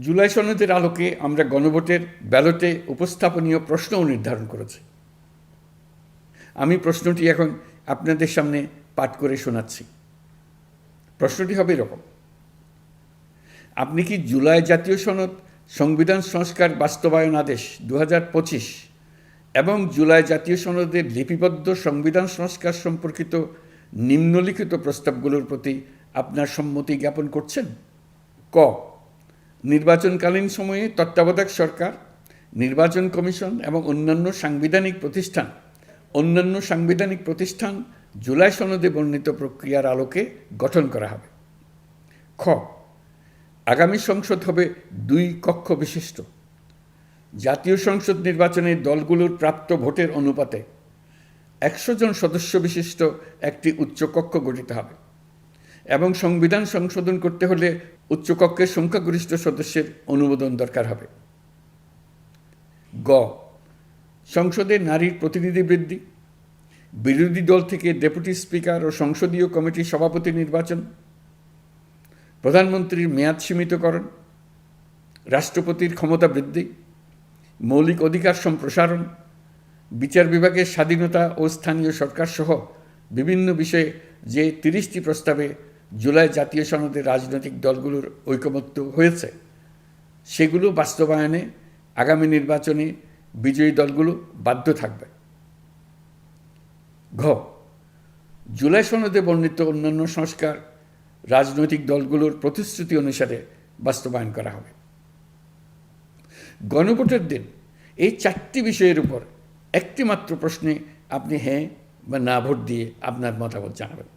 জুলাই সনদের আলোকে আমরা গণভোটের ব্যালটে উপস্থাপনীয় প্রশ্নও নির্ধারণ করেছি। আমি প্রশ্নটি এখন আপনাদের সামনে পাঠ করে শোনাচ্ছি। প্রশ্নটি হবে এরকম: আপনি কি জুলাই জাতীয় সনদ সংবিধান সংস্কার বাস্তবায়ন আদেশ 2025 এবং জুলাই জাতীয় সনদের লিপিবদ্ধ সংবিধান সংস্কার সম্পর্কিত নিম্নলিখিত প্রস্তাবগুলোর প্রতি আপনার সম্মতি জ্ঞাপন করছেন? ক, নির্বাচনকালীন সময়ে তত্ত্বাবধায়ক সরকার, নির্বাচন কমিশন এবং অন্যান্য সাংবিধানিক প্রতিষ্ঠান জুলাই সনদে বর্ণিত প্রক্রিয়ার আলোকে গঠন করা হবে। খ, আগামী সংসদ হবে 2 কক্ষ বিশিষ্ট। জাতীয় সংসদ নির্বাচনে দলগুলোর প্রাপ্ত ভোটের অনুপাতে 100 জন সদস্য বিশিষ্ট একটি উচ্চকক্ষ গঠিত হবে এবং সংবিধান সংশোধন করতে হলে উচ্চকক্ষের সংখ্যাগরিষ্ঠ সদস্যের অনুমোদন দরকার হবে। গ, সংসদে নারীর প্রতিনিধি বৃদ্ধি, বিরোধী দল থেকে ডেপুটি স্পিকার ও সংসদীয় কমিটির সভাপতি নির্বাচন, প্রধানমন্ত্রীর মেয়াদ সীমিতকরণ, রাষ্ট্রপতির ক্ষমতা বৃদ্ধি, মৌলিক অধিকার সম্প্রসারণ, বিচার বিভাগের স্বাধীনতা ও স্থানীয় সরকার সহ বিভিন্ন বিষয়ে যে 30টি প্রস্তাবে জুলাই জাতীয় সনদে রাজনৈতিক দলগুলোর ঐকমত্য হয়েছে, সেগুলো বাস্তবায়নে আগামী নির্বাচনে বিজয়ী দলগুলো বাধ্য থাকবে। ঘ, জুলাই সনদে বর্ণিত অন্যান্য সংস্কার রাজনৈতিক দলগুলোর প্রতিশ্রুতি অনুসারে বাস্তবায়ন করা হবে। গণভোটের দিন এই 4টি বিষয়ের উপর একটি মাত্র প্রশ্নে আপনি হ্যাঁ বা না ভোট দিয়ে আপনার মতামত জানাবেন।